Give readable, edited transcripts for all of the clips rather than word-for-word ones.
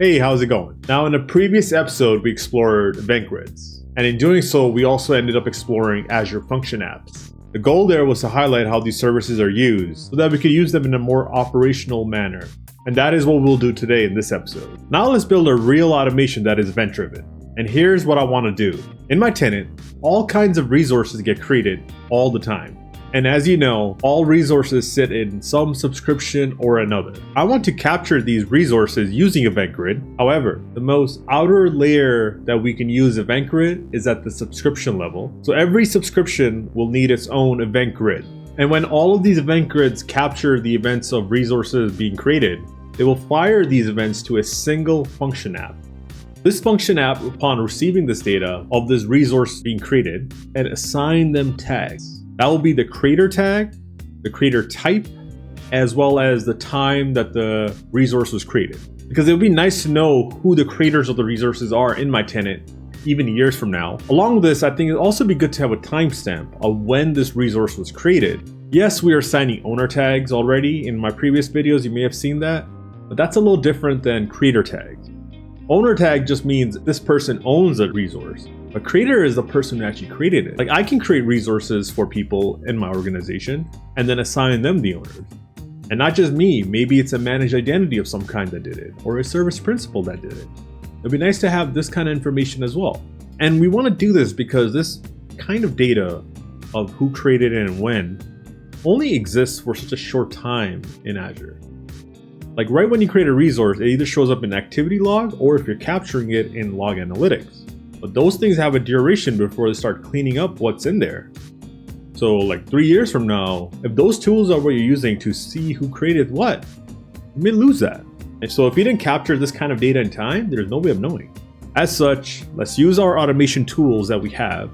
Hey, how's it going? Now, in a previous episode, we explored event grids. And in doing so, we also ended up exploring Azure Function Apps. The goal there was to highlight how these services are used so that we could use them in a more operational manner. And that is what we'll do today in this episode. Now let's build a real automation that is event-driven. And here's what I want to do. In my tenant, all kinds of resources get created all the time. And as you know, all resources sit in some subscription or another. I want to capture these resources using EventGrid. However, the most outer layer that we can use EventGrid is at the subscription level. So every subscription will need its own EventGrid. And when all of these event grids capture the events of resources being created, they will fire these events to a single function app. This function app, upon receiving this data of this resource being created, and assign them tags. That will be the creator tag, the creator type, as well as the time that the resource was created. Because it would be nice to know who the creators of the resources are in my tenant, even years from now. Along with this, I think it'd also be good to have a timestamp of when this resource was created. Yes, we are assigning owner tags already. In my previous videos, you may have seen that, but that's a little different than creator tags. Owner tag just means this person owns a resource. A creator is the person who actually created it. Like, I can create resources for people in my organization and then assign them the owners. And not just me, maybe it's a managed identity of some kind that did it, or a service principal that did it. It'd be nice to have this kind of information as well. And we want to do this because this kind of data of who created it and when only exists for such a short time in Azure. Like, right when you create a resource, it either shows up in activity log or if you're capturing it in log analytics. But those things have a duration before they start cleaning up what's in there. So like 3 years from now, if those tools are what you're using to see who created what, you may lose that. And so if you didn't capture this kind of data in time, there's no way of knowing. As such, let's use our automation tools that we have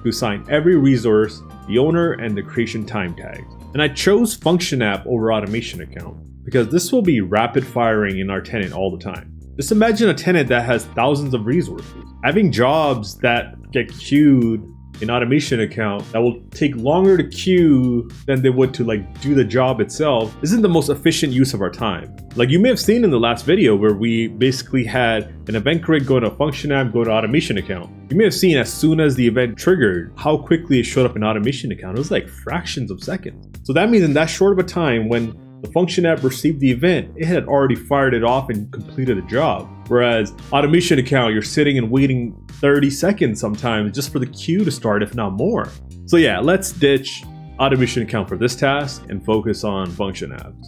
to assign every resource the owner and the creation time tags. And I chose FunctionApp over automation account because this will be rapid firing in our tenant all the time. Just imagine a tenant that has thousands of resources. Having jobs that get queued in automation account that will take longer to queue than they would to do the job itself isn't the most efficient use of our time. Like you may have seen in the last video where we basically had an event grid go to a function app, go to automation account. You may have seen as soon as the event triggered, how quickly it showed up in automation account. It was like fractions of seconds. So that means in that short of a time when the function app received the event, it had already fired it off and completed the job. Whereas automation account, you're sitting and waiting 30 seconds sometimes just for the queue to start, if not more. So yeah, let's ditch automation account for this task and focus on function apps.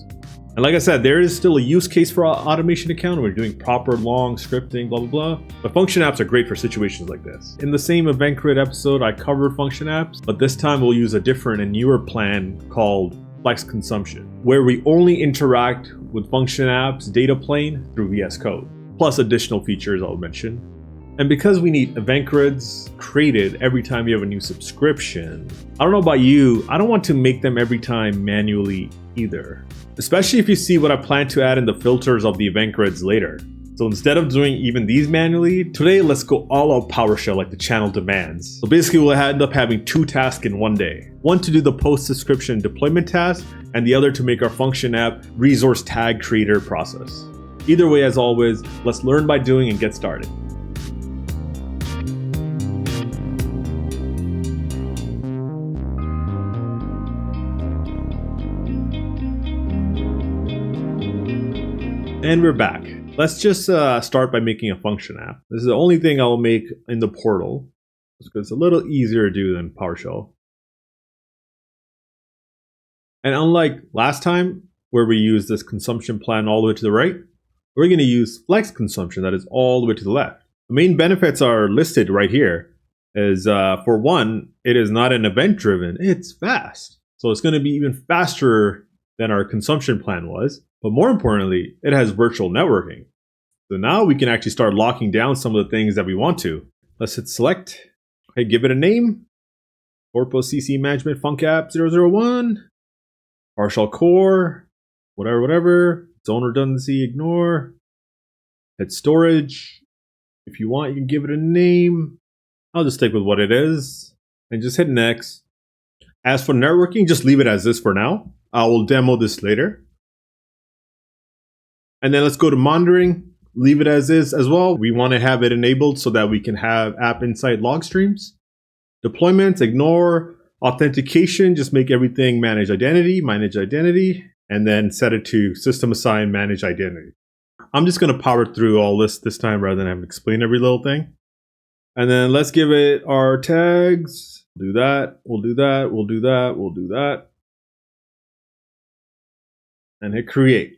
And like I said, there is still a use case for automation account. We're doing proper long scripting, blah, blah, blah. But function apps are great for situations like this. In the same event grid episode, I covered function apps, but this time we'll use a different and newer plan called Flex Consumption, where we only interact with function apps data plane through VSCode, plus additional features I'll mention. And because we need event grids created every time you have a new subscription, I don't know about you, I don't want to make them every time manually either. Especially if you see what I plan to add in the filters of the event grids later. So instead of doing even these manually, today let's go all out PowerShell like the channel demands. So basically we'll end up having 2 tasks in one day. One to do the post-subscription deployment task, and the other to make our function app resource tag creator process. Either way, as always, let's learn by doing and get started. And we're back. Let's just start by making a function app. This is the only thing I'll make in the portal because it's a little easier to do than PowerShell. And unlike last time where we used this consumption plan all the way to the right, we're going to use flex consumption that is all the way to the left. The main benefits are listed right here. Is for one, it is not an event driven, it's fast. So it's going to be even faster than our consumption plan was. But more importantly, it has virtual networking. So now we can actually start locking down some of the things that we want to. Let's hit select. Okay, give it a name. Corpus CC Management Func App 001. PowerShell Core. Whatever. Zone redundancy, ignore. Hit storage. If you want, you can give it a name. I'll just stick with what it is. And just hit next. As for networking, just leave it as this for now. I will demo this later. And then let's go to monitoring. leave it as is as well. We want to have it enabled so that we can have App Insight log streams. Deployments, ignore. Authentication, just make everything manage identity, and then set it to system assign manage identity. I'm just going to power through all this time rather than have to explain every little thing. And then let's give it our tags. Do that, we'll do that, we'll do that, we'll do that. And hit create.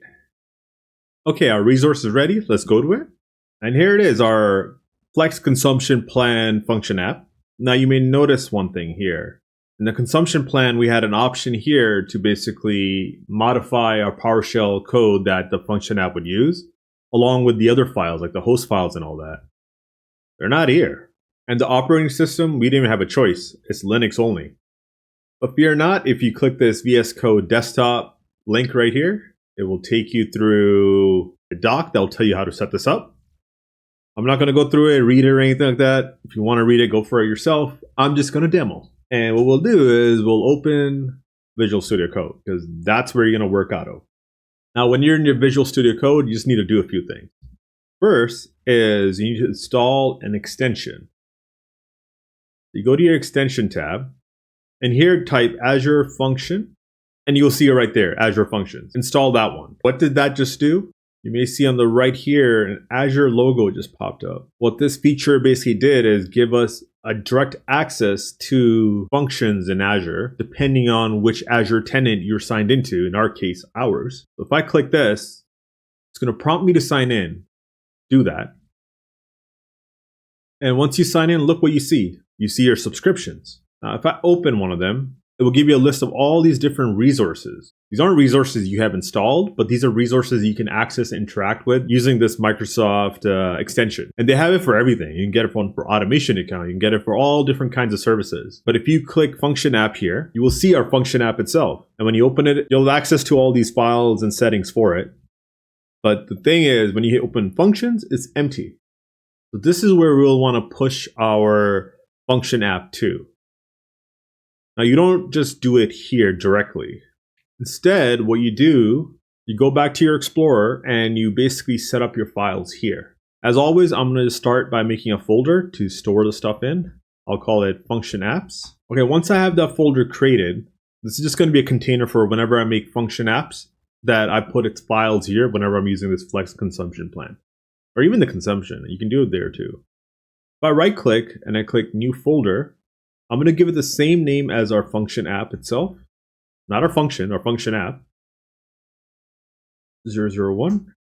Okay, our resource is ready. Let's go to it. And here it is, our Flex Consumption Plan function app. Now you may notice one thing here. In the consumption plan, we had an option here to basically modify our PowerShell code that the function app would use, along with the other files, like the host files and all that. They're not here. And the operating system, we didn't even have a choice. It's Linux only. But fear not, if you click this VSCode desktop link right here, it will take you through a doc that will tell you how to set this up. I'm not going to go through it, read it, or anything like that. If you want to read it, go for it yourself. I'm just going to demo. And what we'll do is we'll open Visual Studio Code because that's where you're going to work out of. Now, when you're in your Visual Studio Code, you just need to do a few things. First is you need to install an extension. You go to your extension tab, and here type Azure Function, and you'll see it right there, Azure Functions. Install that one. What did that just do? You may see on the right here, an Azure logo just popped up. What this feature basically did is give us a direct access to functions in Azure, depending on which Azure tenant you're signed into, in our case, ours. So if I click this, it's going to prompt me to sign in. Do that. And once you sign in, look what you see. You see your subscriptions. Now, if I open one of them, it will give you a list of all these different resources. These aren't resources you have installed, but these are resources you can access and interact with using this Microsoft extension. And they have it for everything. You can get it for automation account. You can get it for all different kinds of services. But if you click FunctionApp here, you will see our FunctionApp itself. And when you open it, you'll have access to all these files and settings for it. But the thing is, when you open functions, it's empty. So this is where we'll want to push our FunctionApp to. Now, you don't just do it here directly. Instead, what you do, you go back to your Explorer and you basically set up your files here. As always, I'm going to start by making a folder to store the stuff in. I'll call it Function Apps. Okay, once I have that folder created, this is just going to be a container for whenever I make Function Apps that I put its files here whenever I'm using this Flex Consumption plan. Or even the consumption, you can do it there too. If I right click and I click New Folder, I'm going to give it the same name as our function app itself. Not our function app. 001.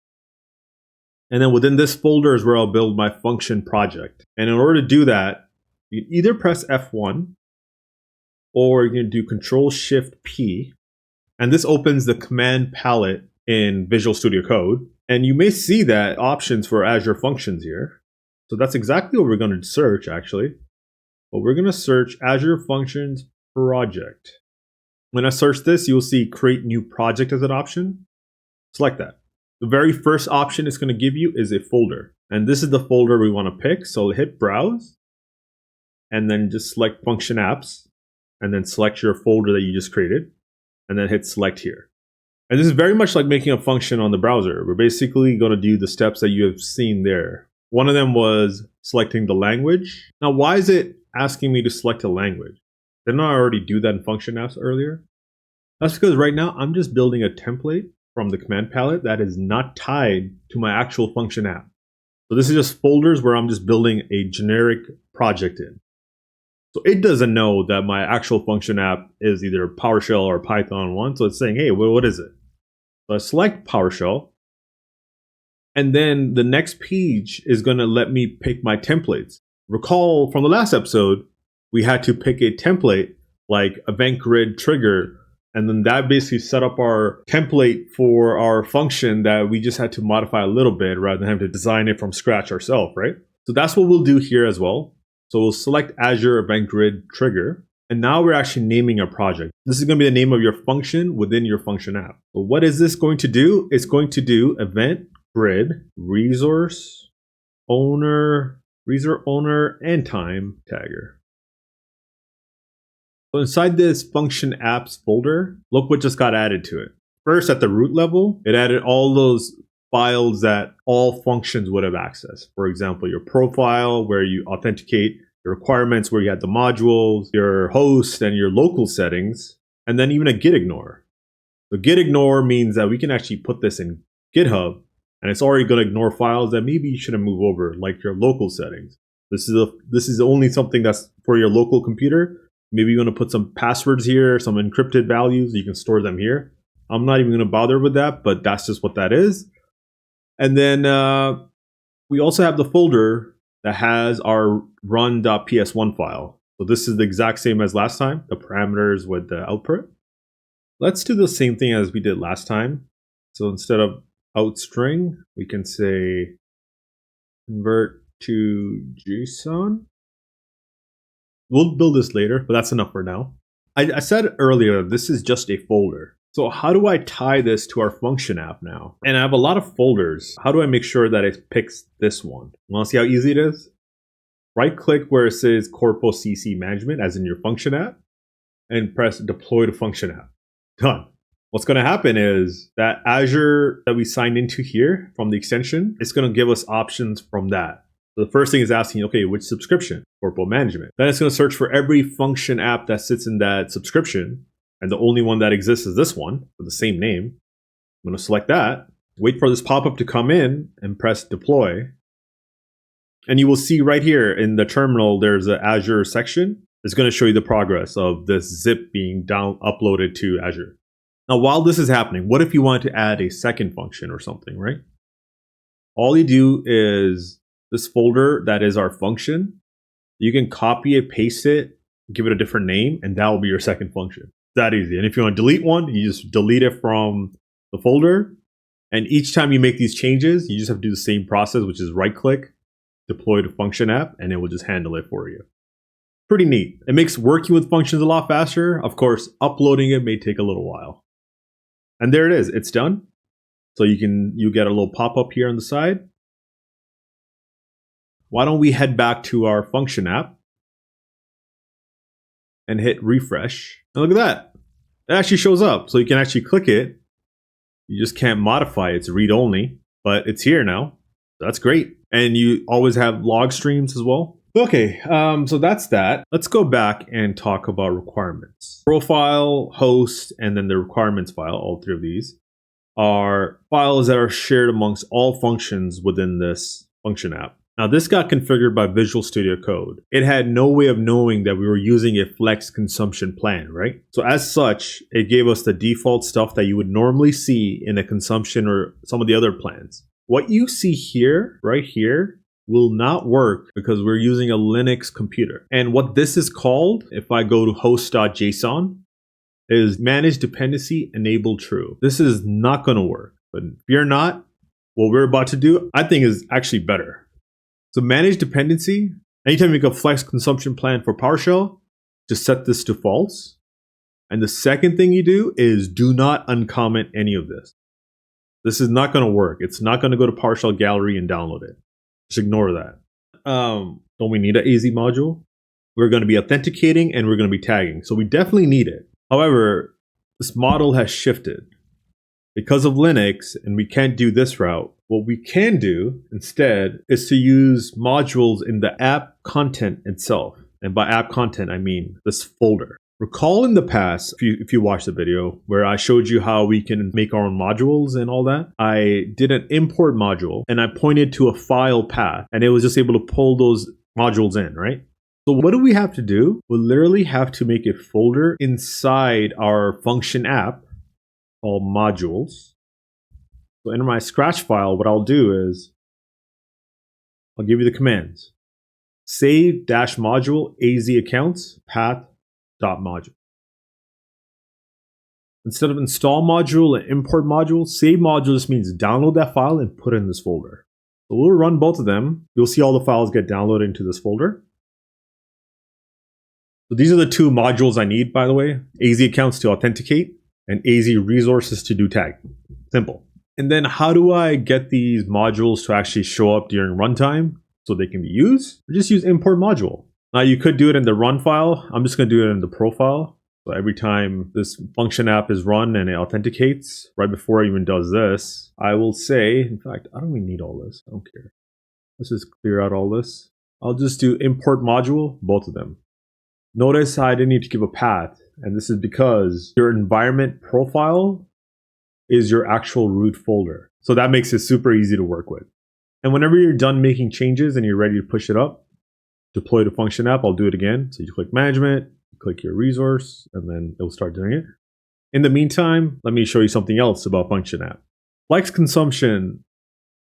And then within this folder is where I'll build my function project. And in order to do that, you can either press F1 or you can do Control-Shift-P. And this opens the command palette in Visual Studio Code. And you may see that options for Azure Functions here. So that's exactly what we're going to search actually. But we're going to search Azure Functions Project. When I search this, you'll see Create New Project as an option. Select that. The very first option it's going to give you is a folder. And this is the folder we want to pick. So hit Browse. And then just select Function Apps. And then select your folder that you just created. And then hit Select here. And this is very much like making a function on the browser. We're basically going to do the steps that you have seen there. One of them was selecting the language. Now, why is it asking me to select a language? Didn't I already do that in Function Apps earlier? That's because right now I'm just building a template from the command palette that is not tied to my actual function app. So this is just folders where I'm just building a generic project in. So it doesn't know that my actual function app is either PowerShell or Python 1. So it's saying, hey, well, what is it? So I select PowerShell. And then the next page is going to let me pick my templates. Recall from the last episode, we had to pick a template like EventGrid trigger. And then that basically set up our template for our function that we just had to modify a little bit rather than having to design it from scratch ourselves, right? So that's what we'll do here as well. So we'll select Azure EventGrid trigger. And now we're actually naming our project. This is going to be the name of your function within your function app. So what is this going to do? It's going to do EventGrid resource owner and time tagger. So inside this function apps folder, look what just got added to it. First, at the root level, it added all those files that all functions would have access. For example, your profile, where you authenticate your requirements, where you have the modules, your host, and your local settings, and then even a git ignore. So git ignore means that we can actually put this in GitHub, and it's already going to ignore files that maybe you shouldn't move over, like your local settings. This is only something that's for your local computer. Maybe you want to put some passwords here, some encrypted values. You can store them here. I'm not even going to bother with that, but that's just what that is. And then we also have the folder that has our run.ps1 file. So this is the exact same as last time, the parameters with the output. Let's do the same thing as we did last time. So instead of outstring, we can say convert to JSON. We'll build this later, but that's enough for now. I said earlier, this is just a folder. So how do I tie this to our function app now? And I have a lot of folders. How do I make sure that it picks this one? Want to see how easy it is? Right click where it says Corpus CC Management, as in your function app, and press deploy to function app. Done. What's going to happen is that Azure that we signed into here from the extension, it's going to give us options from that. So the first thing is asking, okay, which subscription? Corpus Management. Then it's going to search for every function app that sits in that subscription. And the only one that exists is this one with the same name. I'm going to select that, wait for this pop-up to come in, and press deploy. And you will see right here in the terminal, there's an Azure section. It's going to show you the progress of this zip being uploaded to Azure. Now, while this is happening, what if you wanted to add a second function or something, right? All you do is this folder that is our function. You can copy it, paste it, give it a different name, and that will be your second function. That easy. And if you want to delete one, you just delete it from the folder. And each time you make these changes, you just have to do the same process, which is right click, deploy to function app, and it will just handle it for you. Pretty neat. It makes working with functions a lot faster. Of course, uploading it may take a little while. And there it is. It's done. So you get a little pop-up here on the side. Why don't we head back to our function app and hit refresh. And look at that. It actually shows up. So you can actually click it. You just can't modify it. It's read only, but it's here now. That's great. And you always have log streams as well. Okay, so that's that. Let's go back and talk about requirements. Profile, host, and then the requirements file, all three of these, are files that are shared amongst all functions within this function app. Now, this got configured by Visual Studio Code. It had no way of knowing that we were using a flex consumption plan, right? So as such, it gave us the default stuff that you would normally see in a consumption or some of the other plans. What you see here, right here, will not work because we're using a Linux computer. And what this is called, if I go to host.json, is manage dependency enable true. This is not going to work. But if you're not, what we're about to do, I think is actually better. So manage dependency, anytime you make a flex consumption plan for PowerShell, just set this to false. And the second thing you do is do not uncomment any of this. This is not going to work. It's not going to go to PowerShell gallery and download it. Just ignore that. Don't we need an AZ module? We're going to be authenticating and we're going to be tagging. So we definitely need it. However, this model has shifted. Because of Linux, and we can't do this route, what we can do instead is to use modules in the app content itself. And by app content, I mean this folder. Recall in the past, if you watched the video, where I showed you how we can make our own modules and all that, I did an import module and I pointed to a file path and it was just able to pull those modules in, right? So what do we have to do? We literally have to make a folder inside our function app called modules. So in my Scratch file, what I'll do is I'll give you the commands. Save -module az accounts path.module. Instead of install module and import module, save module just means download that file and put it in this folder. So we'll run both of them. You'll see all the files get downloaded into this folder. So these are the two modules I need, by the way. AZ accounts to authenticate and AZ resources to do tag. Simple. And then how do I get these modules to actually show up during runtime so they can be used? Just use import module. Now you could do it in the run file. I'm just going to do it in the profile. So every time this function app is run and it authenticates, right before it even does this, I will say, in fact, I don't even need all this. I don't care. Let's just clear out all this. I'll just do import module, both of them. Notice I didn't need to give a path. And this is because your environment profile is your actual root folder. So that makes it super easy to work with. And whenever you're done making changes and you're ready to push it up, deploy to function app, I'll do it again. So you click management, you click your resource, and then it'll start doing it. In the meantime, let me show you something else about function app. Flex consumption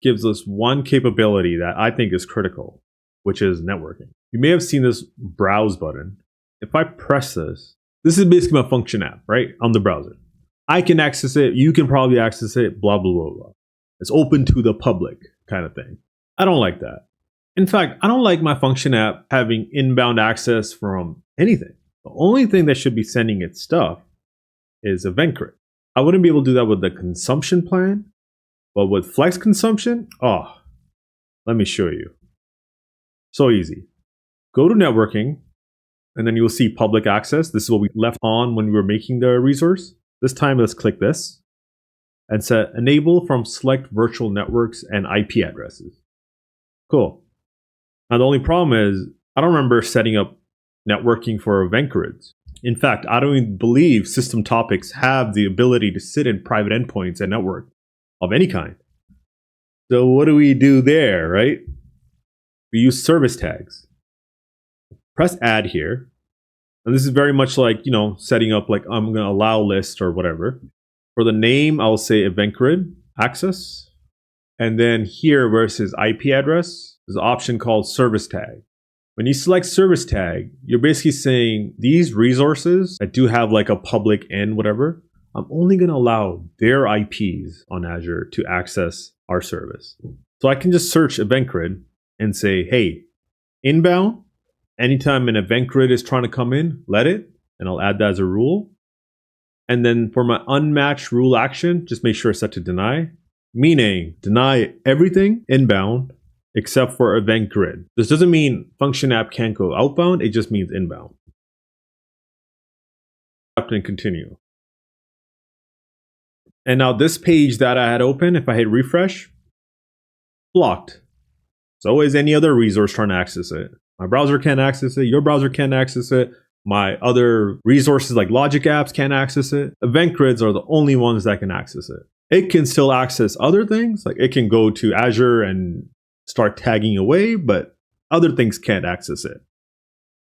gives us one capability that I think is critical, which is networking. You may have seen this browse button. If I press this is basically my function app, right? On the browser. I can access it. You can probably access it, blah, blah, blah, blah. It's open to the public kind of thing. I don't like that. In fact, I don't like my function app having inbound access from anything. The only thing that should be sending its stuff is EventGrid. I wouldn't be able to do that with the consumption plan, but with flex consumption, let me show you. So easy. Go to networking, and then you'll see public access. This is what we left on when we were making the resource. This time, let's click this and set enable from select virtual networks and IP addresses. Cool. Now, the only problem is I don't remember setting up networking for EventGrids. In fact, I don't even believe system topics have the ability to sit in private endpoints and network of any kind. So what do we do there, right? We use service tags. Press add here. And this is very much like, setting up like I'm going to allow list or whatever. For the name, I'll say EventGrid access. And then here where it says IP address, there's an option called service tag. When you select service tag, you're basically saying these resources that do have like a public end, whatever, I'm only going to allow their IPs on Azure to access our service. So I can just search EventGrid and say, hey, inbound, anytime an EventGrid is trying to come in, let it, and I'll add that as a rule. And then for my unmatched rule action, just make sure it's set to deny, meaning deny everything inbound except for EventGrid. This doesn't mean function app can't go outbound, it just means inbound. And continue. And now this page that I had open, if I hit refresh, blocked. So is any other resource trying to access it. My browser can't access it, your browser can't access it, my other resources like logic apps can't access it. EventGrids are the only ones that can access it. It can still access other things, like it can go to Azure and start tagging away, but other things can't access it,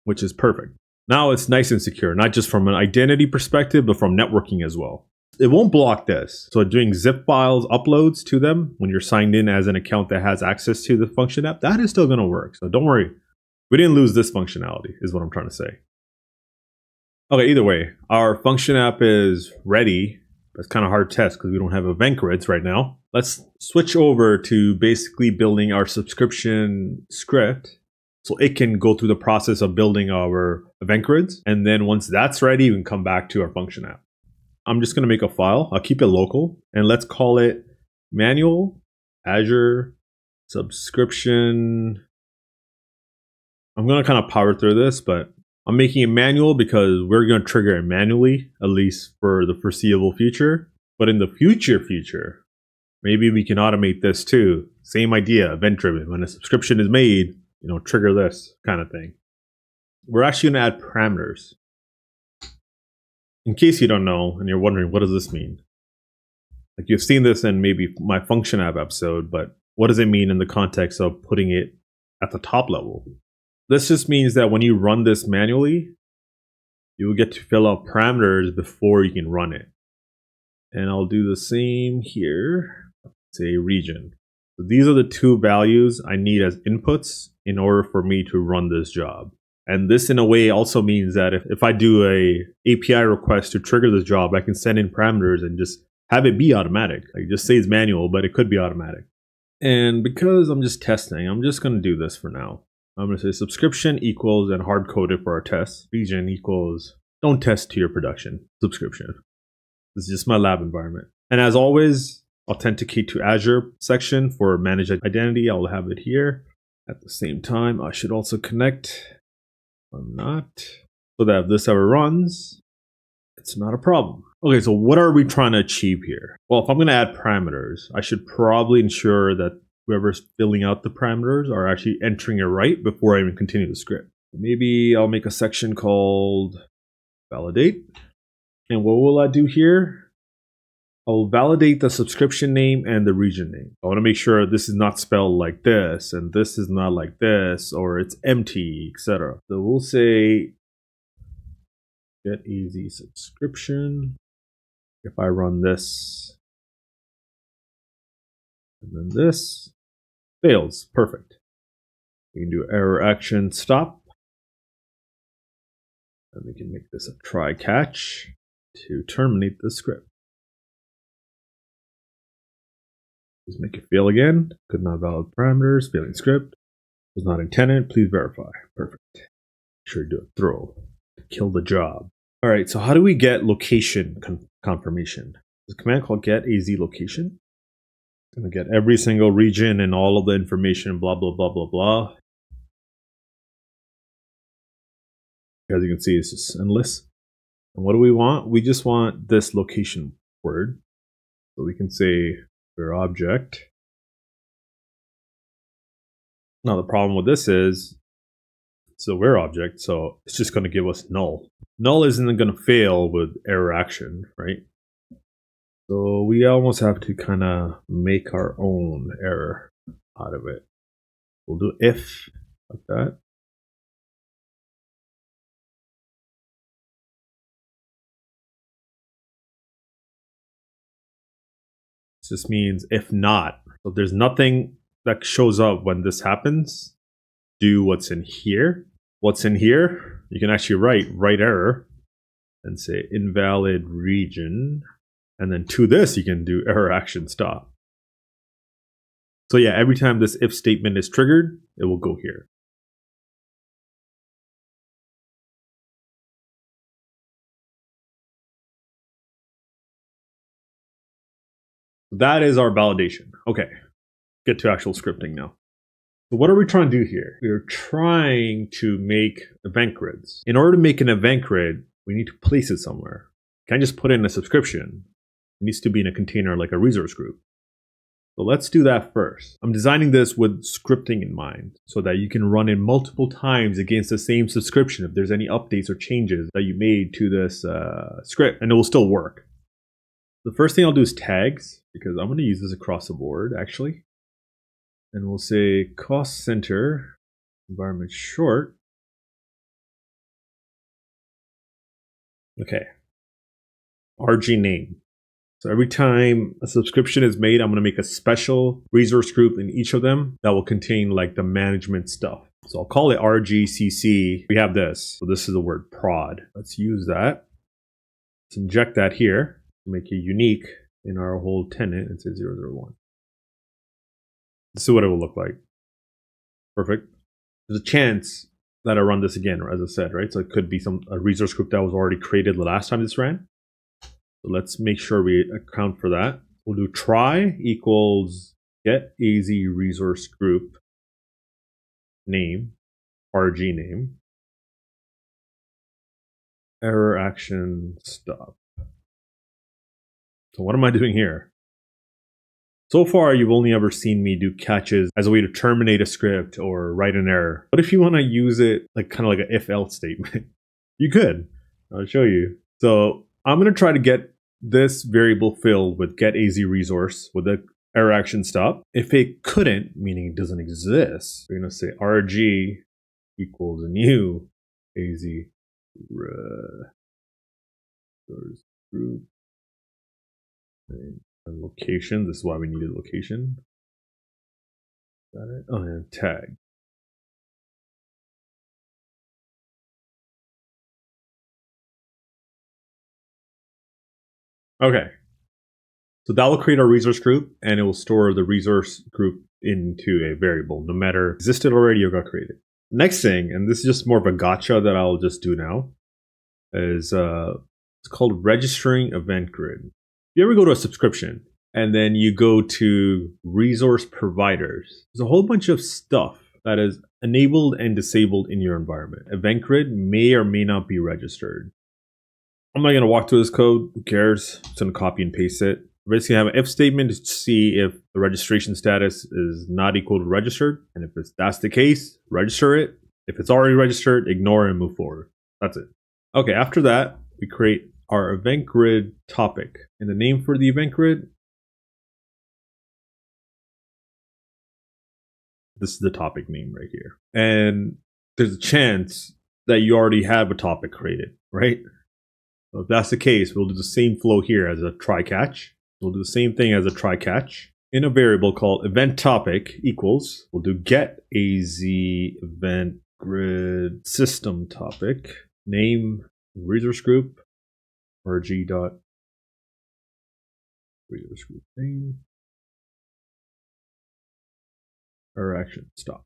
which is perfect. Now it's nice and secure, not just from an identity perspective, but from networking as well. It won't block this. So doing zip files uploads to them when you're signed in as an account that has access to the function app, that is still going to work. So don't worry. We didn't lose this functionality is what I'm trying to say. Okay, either way, our function app is ready. It's kind of hard to test because we don't have EventGrids right now. Let's switch over to basically building our subscription script so it can go through the process of building our EventGrids. And then once that's ready, we can come back to our function app. I'm just going to make a file. I'll keep it local and let's call it manual Azure subscription. I'm going to kind of power through this, but I'm making it manual because we're going to trigger it manually, at least for the foreseeable future. But in the future, maybe we can automate this too. Same idea, event-driven. When a subscription is made, trigger this kind of thing. We're actually going to add parameters. In case you don't know, and you're wondering, what does this mean? Like you've seen this in maybe my function app episode, but what does it mean in the context of putting it at the top level? This just means that when you run this manually, you will get to fill out parameters before you can run it. And I'll do the same here, say region. So these are the two values I need as inputs in order for me to run this job. And this in a way also means that if I do a API request to trigger this job, I can send in parameters and just have it be automatic. Like just say it's manual, but it could be automatic. And because I'm just testing, I'm just going to do this for now. I'm going to say subscription equals and hard code it for our test. Region equals don't test to your production subscription. This is just my lab environment. And as always, authenticate to Azure section for manage identity. I'll have it here. At the same time, I should also connect or not. So that if this ever runs, it's not a problem. Okay, so what are we trying to achieve here? Well, if I'm going to add parameters, I should probably ensure that whoever's filling out the parameters are actually entering it right before I even continue the script. Maybe I'll make a section called validate. And what will I do here? I'll validate the subscription name and the region name. I want to make sure this is not spelled like this, and this is not like this, or it's empty, etc. So we'll say get easy subscription. If I run this, and then this, fails. Perfect. We can do error action stop. And we can make this a try catch to terminate the script. Just make it fail again. Could not valid parameters. Failing script. Was not intended. Please verify. Perfect. Make sure you do a throw to kill the job. All right. So how do we get location confirmation? There's a command called get az location. It's going to get every single region and all of the information. Blah blah blah blah blah. As you can see, it's just endless. And what do we want? We just want this location word. So we can say where object. Now the problem with this is it's a where object, so it's just going to give us null. Null isn't going to fail with error action, right? So we almost have to kind of make our own error out of it. We'll do if like that. This means if not. So if there's nothing that shows up when this happens, do what's in here. What's in here? You can actually write error and say invalid region. And then to this, you can do error action stop. So yeah, every time this if statement is triggered, it will go here. That is our validation. Okay, get to actual scripting now. So what are we trying to do here? We're trying to make event grids. In order to make an event grid, we need to place it somewhere. Can't just put it in a subscription. It needs to be in a container like a resource group. So let's do that first. I'm designing this with scripting in mind so that you can run it multiple times against the same subscription if there's any updates or changes that you made to this script, and it will still work. The first thing I'll do is tags, because I'm going to use this across the board, actually. And we'll say cost center, environment short. Okay. RG name. So every time a subscription is made, I'm going to make a special resource group in each of them that will contain like the management stuff. So I'll call it RGCC. We have this. So this is the word prod. Let's use that. Let's inject that here. Make it unique in our whole tenant and say 001. This is what it will look like. Perfect. There's a chance that I run this again, as I said, right? So it could be a resource group that was already created the last time this ran. So let's make sure we account for that. We'll do try equals get az resource group name, RG name, error action stop. So what am I doing here? So far, you've only ever seen me do catches as a way to terminate a script or write an error. But if you want to use it like kind of like an if-else statement, you could. I'll show you. So I'm going to try to get this variable filled with get az resource with the error action stop. If it couldn't, meaning it doesn't exist, we're going to say rg equals new az resource group. And location, this is why we needed location. Got it? Oh, and tag. Okay. So that will create our resource group and it will store the resource group into a variable, no matter existed already or got created. Next thing, and this is just more of a gotcha that I'll just do now, is it's called registering event grid. You ever go to a subscription and then you go to resource providers? There's a whole bunch of stuff that is enabled and disabled in your environment. Event grid may or may not be registered. I'm not going to walk through this code. Who cares? I'm just going to copy and paste it. Basically, have an if statement to see if the registration status is not equal to registered. And if that's the case, register it. If it's already registered, ignore it and move forward. That's it. Okay, after that, we create our EventGrid topic. And the name for the EventGrid, this is the topic name right here. And there's a chance that you already have a topic created, right? So if that's the case, we'll do the same flow here as a try catch. We'll do the same thing as a try catch in a variable called EventTopic equals. We'll do get az EventGrid system topic name resource group or g dot resource group name or action stop.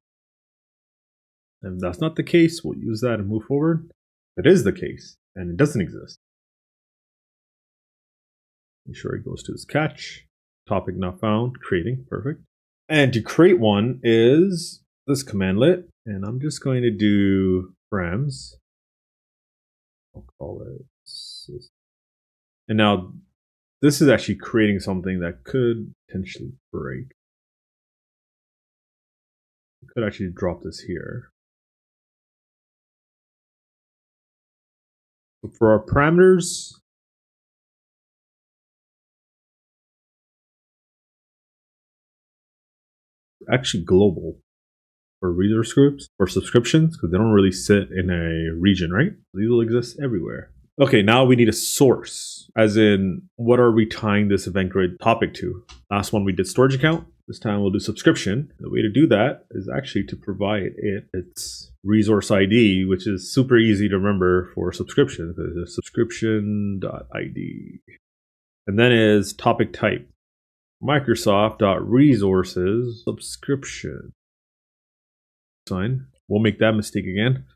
And if that's not the case, we'll use that and move forward. If it is the case and it doesn't exist, make sure it goes to this catch. Topic not found, creating, perfect. And to create one is this commandlet. And I'm just going to do params. I'll call it system. And now this is actually creating something that could potentially break. We could actually drop this here. So for our parameters, actually global for resource groups or subscriptions because they don't really sit in a region, right? These will exist everywhere. Okay, now we need a source, as in what are we tying this EventGrid topic to? Last one we did storage account. This time we'll do subscription. The way to do that is actually to provide its resource ID, which is super easy to remember for subscription. There's subscription.id. And then is topic type. Microsoft.resources subscription. Sign. We'll make that mistake again.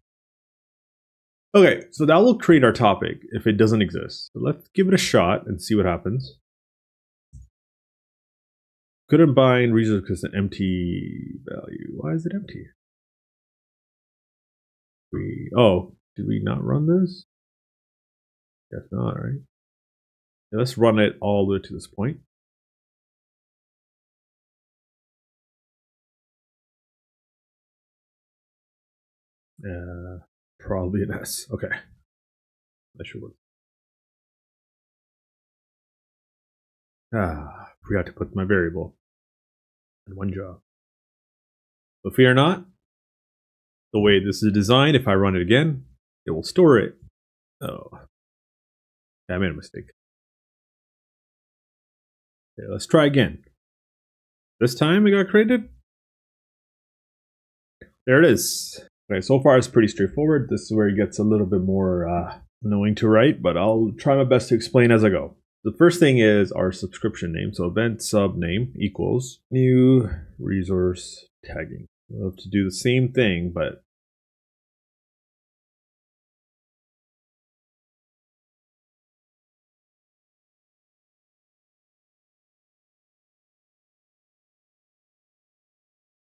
Okay, so that will create our topic if it doesn't exist. So let's give it a shot and see what happens. Couldn't bind resource because it's an empty value. Why is it empty? Did we not run this? Guess not, right? Yeah, let's run it all the way to this point. Probably an S. Okay. That should work. Forgot to put my variable in one job. But fear not. The way this is designed, if I run it again, it will store it. Oh. I made a mistake. Okay, let's try again. This time it got created. There it is. Okay, so far it's pretty straightforward. This is where it gets a little bit more annoying to write, but I'll try my best to explain as I go. The first thing is our subscription name. So event sub name equals new resource tagging. We'll have to do the same thing, but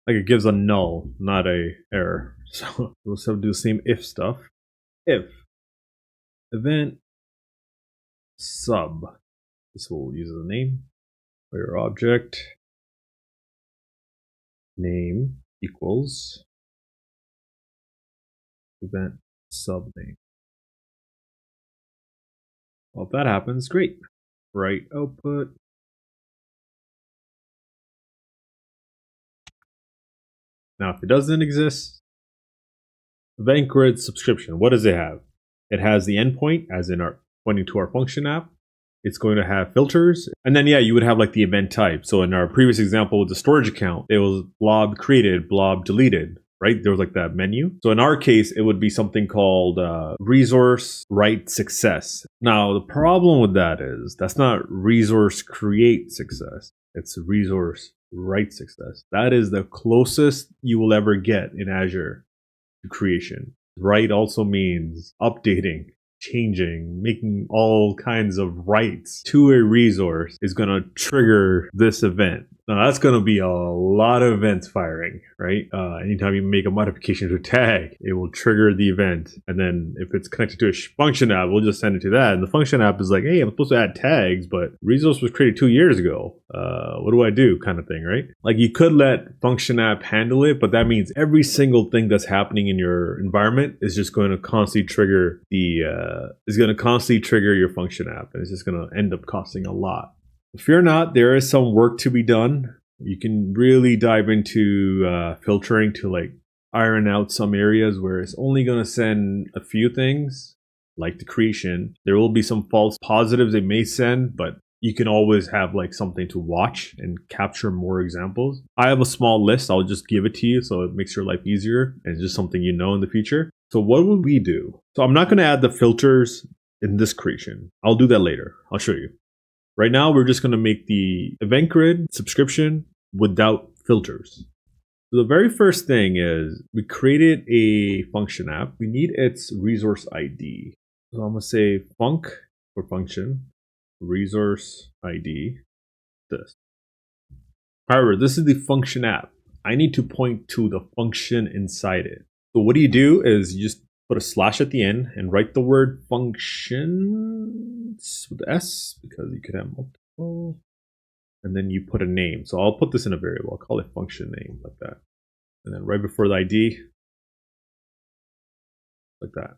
like it gives a null, not a error. So we'll still do the same if stuff. If event sub, this will use the name for your object name equals event sub name. Well, if that happens, great. Write output. Now, if it doesn't exist, EventGrid subscription, what does it have? It has the endpoint, as in our pointing to our function app. It's going to have filters. And then, yeah, you would have like the event type. So in our previous example with the storage account, it was blob created, blob deleted, right? There was like that menu. So in our case, it would be something called ResourceWriteSuccess. Now, the problem with that is that's not resource create success. It's resource write success. That is the closest you will ever get in Azure to creation. Write also means updating, changing, making all kinds of writes to a resource is going to trigger this event. Now that's going to be a lot of events firing, right? Anytime you make a modification to a tag, it will trigger the event. And then if it's connected to a function app, we'll just send it to that. And the function app is like, hey, I'm supposed to add tags, but resource was created 2 years ago. What do I do? Kind of thing, right? Like you could let function app handle it, but that means every single thing that's happening in your environment is just going to constantly trigger your function app. And it's just going to end up costing a lot. Fear not, there is some work to be done. You can really dive into filtering to like iron out some areas where it's only going to send a few things, like the creation. There will be some false positives it may send, but you can always have like something to watch and capture more examples. I have a small list. I'll just give it to you so it makes your life easier and it's just something you know in the future. So what would we do? So I'm not going to add the filters in this creation. I'll do that later. I'll show you. Right now, we're just going to make the EventGrid subscription without filters. So the very first thing is we created a function app. We need its resource ID. So I'm going to say func for function, resource ID, this. However, this is the function app. I need to point to the function inside it. So what you is you just put a slash at the end and write the word functions with the S because you could have multiple. And then you put a name. So I'll put this in a variable. I'll call it function name like that. And then right before the ID, like that.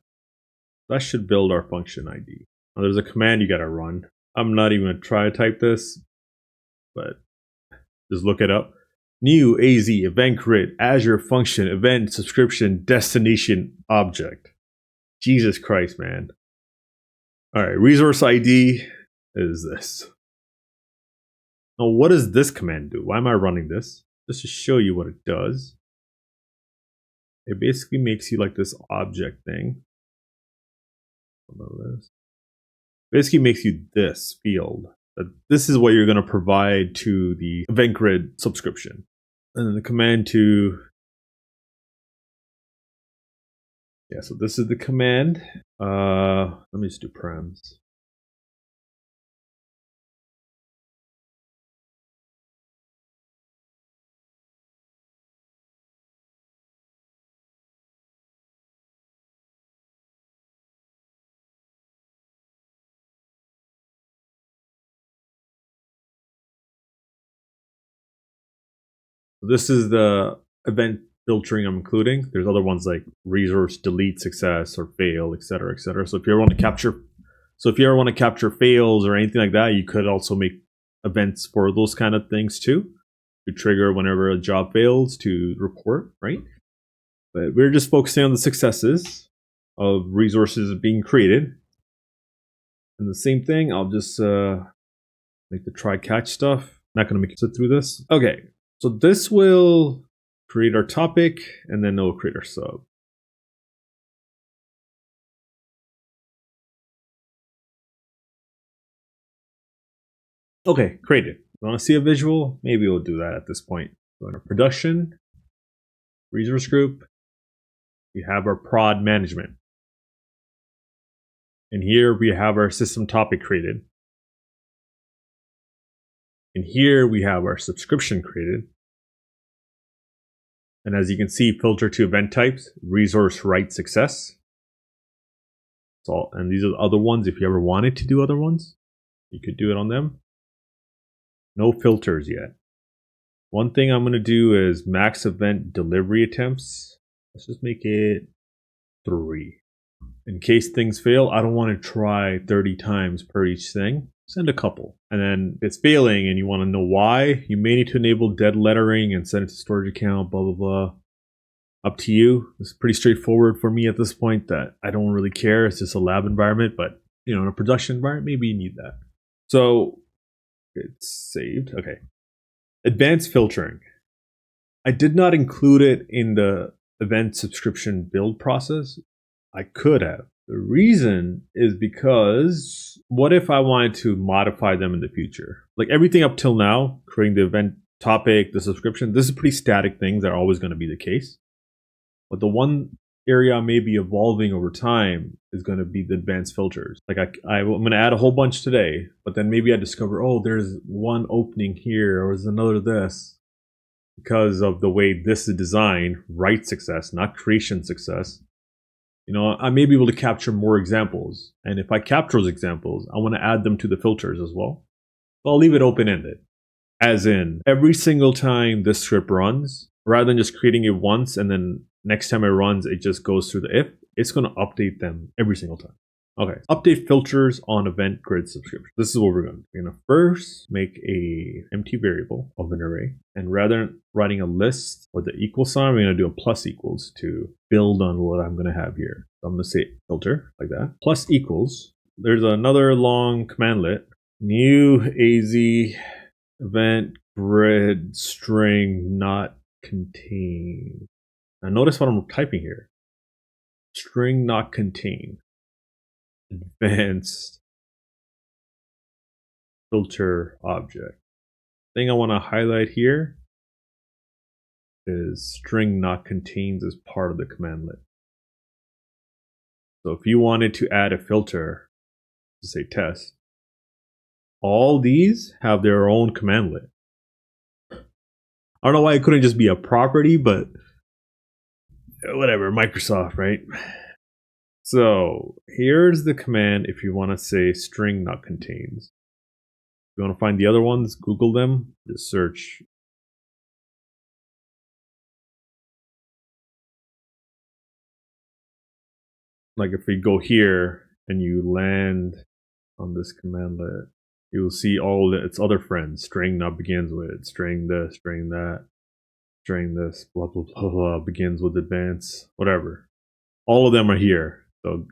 That should build our function ID. Now there's a command you got to run. I'm not even going to try to type this, but just look it up. New AZ EventGrid Azure Function Event Subscription Destination Object. Jesus Christ, man. All right, resource ID is this. Now, what does this command do? Why am I running this? Just to show you what it does. It basically makes you like this object thing. Basically makes you this field. This is what you're going to provide to the EventGrid subscription. And then the command to, so this is the command. Let me just do params. This is the event filtering I'm including. There's other ones like resource delete success or fail, etc., etc. So if you ever want to capture fails or anything like that, you could also make events for those kind of things too, to trigger whenever a job fails to report, right? But we're just focusing on the successes of resources being created. And the same thing, I'll just make the try catch stuff. Not going to make it through this. Okay. So this will create our topic, and then it will create our sub. Okay, created. You want to see a visual? Maybe we'll do that at this point. Go into production, resource group. We have our prod management. And here we have our system topic created. And here we have our subscription created. And as you can see, filter to event types, ResourceWriteSuccess. And these are the other ones. If you ever wanted to do other ones, you could do it on them. No filters yet. One thing I'm going to do is max event delivery attempts. Let's just make it 3. In case things fail, I don't want to try 30 times per each thing. Send a couple. And then if it's failing and you want to know why, you may need to enable dead lettering and send it to storage account, blah, blah, blah. Up to you. It's pretty straightforward for me at this point that I don't really care. It's just a lab environment, but in a production environment, maybe you need that. So it's saved. Okay. Advanced filtering. I did not include it in the event subscription build process. I could have. The reason is because what if I wanted to modify them in the future? Like everything up till now, creating the event topic, the subscription, this is pretty static things that are always going to be the case. But the one area I may be evolving over time is going to be the advanced filters. Like I'm going to add a whole bunch today, but then maybe I discover, oh, there's one opening here, or there's another this. Because of the way this is designed, write success, not creation success, I may be able to capture more examples. And if I capture those examples, I want to add them to the filters as well. So I'll leave it open-ended. As in, every single time this script runs, rather than just creating it once and then next time it runs, it just goes through the if, it's going to update them every single time. Okay, update filters on EventGrid subscription. This is what we're going to do. We're going to first make a empty variable of an array. And rather than writing a list with the equal sign, we're going to do a plus equals to build on what I'm going to have here. So I'm going to say filter like that. Plus equals. There's another long commandlet. New AZ EventGrid string not contain. Now notice what I'm typing here. String not contain. Advanced filter object. Thing I want to highlight here is string not contains as part of the commandlet. So if you wanted to add a filter to say test, all these have their own commandlet. I don't know why it couldn't just be a property, but whatever, Microsoft, right? So here's the command if you want to say string not contains. If you want to find the other ones, Google them, just search. Like if we go here and you land on this commandlet, you will see all its other friends. String not begins with, string this, string that, string this, blah, blah, blah, blah, begins with advance, whatever. All of them are here. So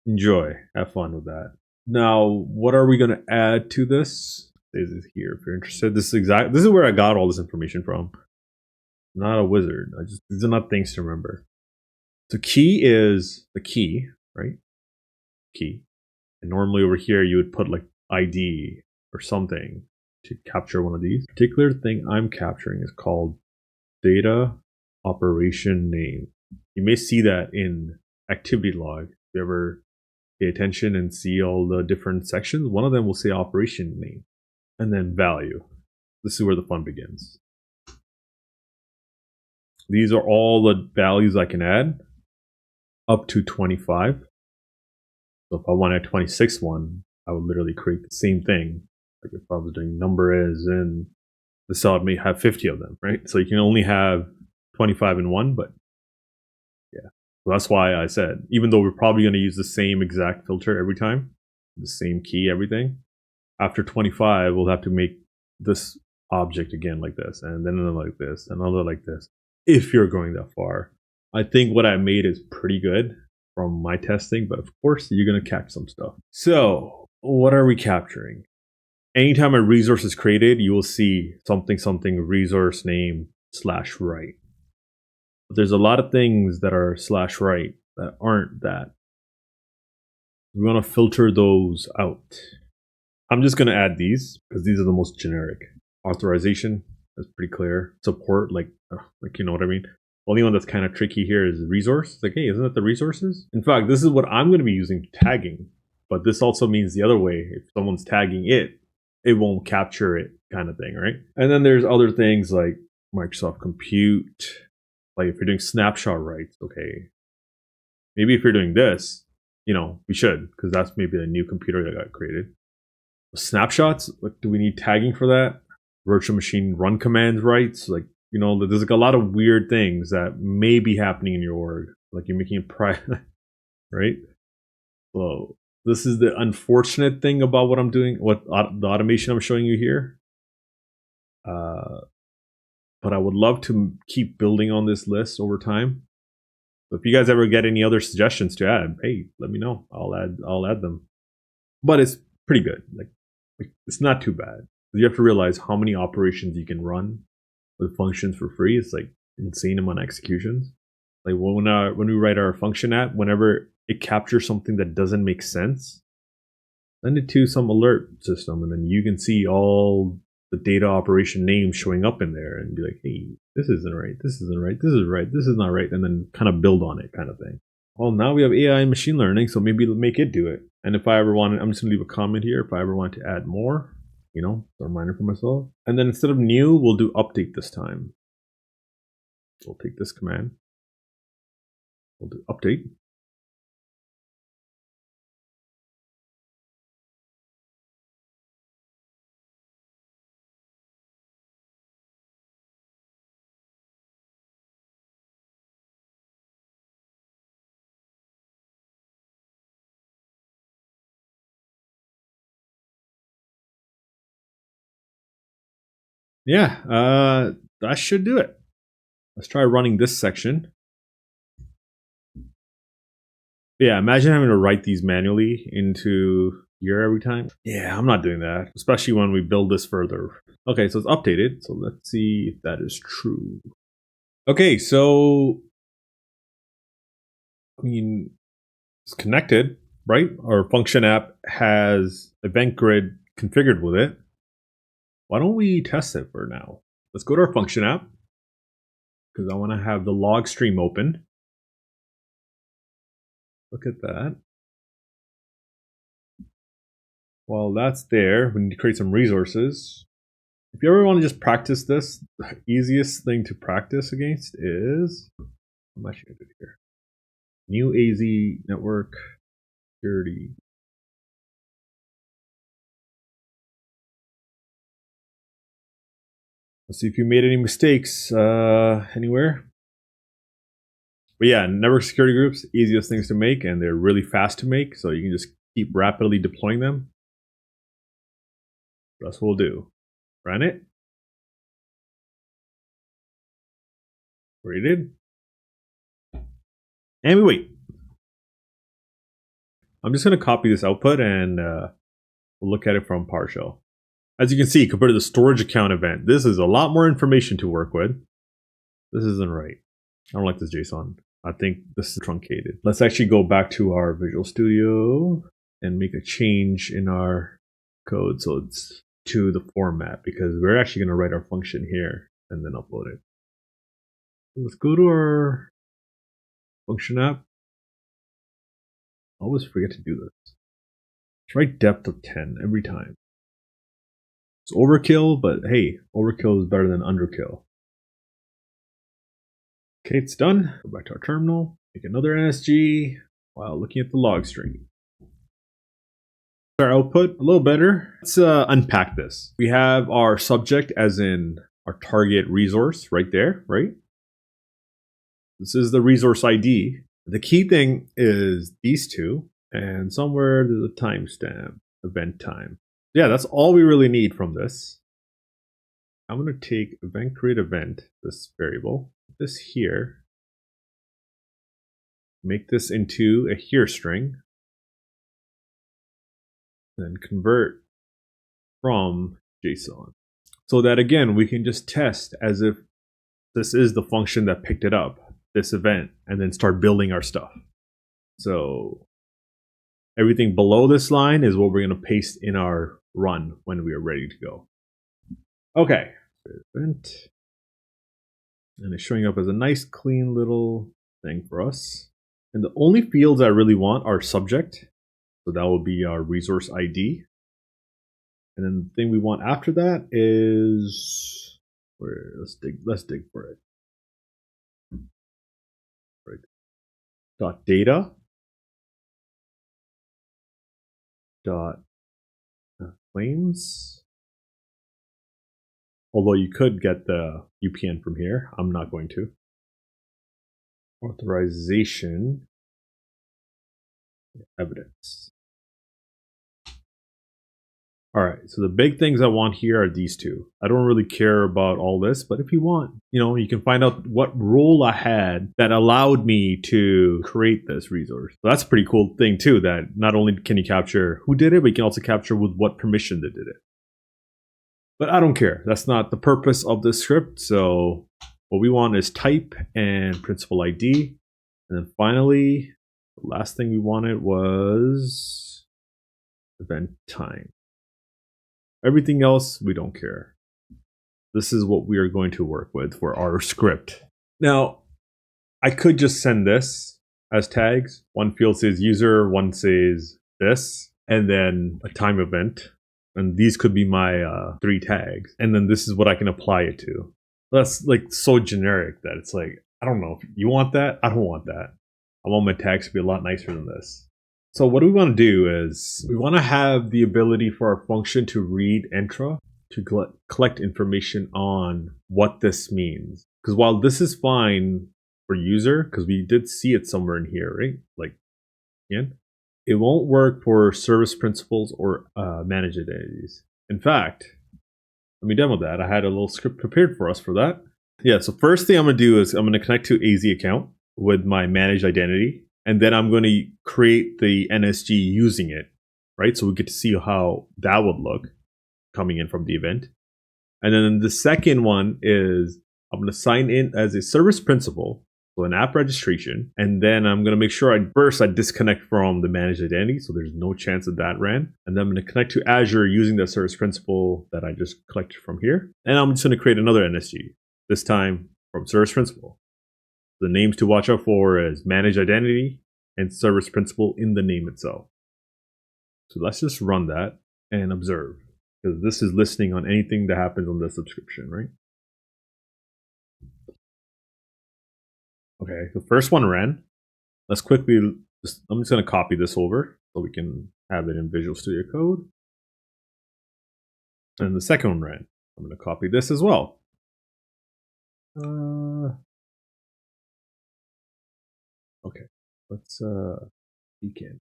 enjoy, have fun with that. Now, what are we going to add to this? This is here if you're interested. This is where I got all this information from. I'm not a wizard. These are not things to remember. So key is the key, right? Key. And normally over here you would put like ID or something to capture one of these. The particular thing I'm capturing is called data operation name. You may see that in activity log. If you ever pay attention and see all the different sections, one of them will say operation name and then value. This is where the fun begins. These are all the values I can add up to 25. So if I want a 26 one, I would literally create the same thing. Like if I was doing number is, and the cell may have 50 of them, right? So you can only have 25 in one, but yeah. So that's why I said, even though we're probably going to use the same exact filter every time, the same key, everything, after 25, we'll have to make this object again like this, and then another like this, another like this, if you're going that far. I think what I made is pretty good from my testing, but of course you're going to catch some stuff. So what are we capturing? Anytime a resource is created, you will see something resource name /write. But there's a lot of things that are /write that aren't that. We want to filter those out. I'm just going to add these because these are the most generic. Authorization, that's pretty clear. Support, like you know what I mean. Only one that's kind of tricky here is resource. It's like, hey, isn't that the resources? In fact, this is what I'm going to be using tagging. But this also means the other way. If someone's tagging it, it won't capture it kind of thing, right? And then there's other things like Microsoft Compute. Like if you're doing snapshot writes, okay. Maybe if you're doing this, we should, because that's maybe a new computer that got created. Snapshots, like, do we need tagging for that? Virtual machine run commands writes, like, there's like a lot of weird things that may be happening in your org. Like you're making it private, right? So this is the unfortunate thing about what I'm doing, what the automation I'm showing you here. But I would love to keep building on this list over time. So if you guys ever get any other suggestions to add, hey, let me know. I'll add them. But it's pretty good. Like it's not too bad. You have to realize how many operations you can run with functions for free. It's like insane amount of executions. Like when we write our function app, whenever it captures something that doesn't make sense, send it to some alert system, and then you can see all the data operation name showing up in there and be like, hey, this isn't right, this isn't right, this is right, this is not right, and then kind of build on it kind of thing. Well, now we have AI and machine learning, so maybe make it do it. And if I ever want, I'm just gonna leave a comment here. If I ever want to add more, you know, a reminder for myself. And then instead of new, we'll do update this time. We'll take this command. We'll do update. Yeah, that should do it. Let's try running this section. Yeah, imagine having to write these manually into here every time. Yeah, I'm not doing that, especially when we build this further. Okay, so it's updated. So let's see if that is true. Okay, so I mean, it's connected, right? Our function app has EventGrid configured with it. Why don't we test it for now? Let's go to our function app because I want to have the log stream open. Look at that. While that's there, we need to create some resources. If you ever want to just practice this, the easiest thing to practice against is, I'm actually going to do it here. New AZ network security. Let's see if you made any mistakes anywhere. But yeah, network security groups, easiest things to make, and they're really fast to make, so you can just keep rapidly deploying them. That's what we'll do. Run it. Rated. And we wait. I'm just going to copy this output and we'll look at it from PowerShell. As you can see, compared to the storage account event, this is a lot more information to work with. This isn't right. I don't like this JSON. I think this is truncated. Let's actually go back to our Visual Studio and make a change in our code so it's to the format, because we're actually going to write our function here and then upload it. Let's go to our function app. I always forget to do this. Let's write depth of 10 every time. It's overkill, but hey, overkill is better than underkill. Okay, it's done. Go back to our terminal, make another NSG while looking at the log string. Our output a little better. Let's unpack this. We have our subject as in our target resource right there, right? This is the resource ID. The key thing is these two, and somewhere there's a timestamp, event time. Yeah, that's all we really need from this. I'm going to take EventGrid event, this variable, this here, make this into a here string, then convert from JSON. So that again, we can just test as if this is the function that picked it up, this event, and then start building our stuff. So everything below this line is what we're going to paste in our run when we are ready to go. Okay, event. And it's showing up as a nice, clean little thing for us. And the only fields I really want are subject. So that will be our resource ID. And then the thing we want after that is, let's dig for it. Right. Dot data. Dot claims. Although you could get the UPN from here. I'm not going to. Authorization. Evidence. All right, so the big things I want here are these two. I don't really care about all this, but if you want, you can find out what role I had that allowed me to create this resource. So that's a pretty cool thing too, that not only can you capture who did it, but you can also capture with what permission they did it. But I don't care. That's not the purpose of this script. So what we want is type and principal ID. And then finally, the last thing we wanted was event time. Everything else, we don't care. This is what we are going to work with for our script. Now, I could just send this as tags. One field says user, one says this, and then a time event. And these could be my 3 tags. And then this is what I can apply it to. That's like so generic that it's like, I don't know if you want that. I don't want that. I want my tags to be a lot nicer than this. So what we want to do is we want to have the ability for our function to read intra to collect information on what this means. Because while this is fine for user, because we did see it somewhere in here, right? Like, again, it won't work for service principals or managed identities. In fact, let me demo that. I had a little script prepared for us for that. Yeah, so first thing I'm going to do is I'm going to connect to AZ account with my managed identity. And then I'm going to create the NSG using it, right? So we get to see how that would look coming in from the event. And then the second one is I'm going to sign in as a service principal, so an app registration. And then I'm going to make sure I disconnect from the managed identity, so there's no chance that ran. And then I'm going to connect to Azure using the service principal that I just collected from here. And I'm just going to create another NSG, this time from service principal. The names to watch out for is managed identity and service principal in the name itself. So let's just run that and observe, because this is listening on anything that happens on the subscription, right? Okay, the first one ran. Let's quickly, I'm just going to copy this over so we can have it in Visual Studio Code. And the second one ran. I'm going to copy this as well. Okay, let's begin.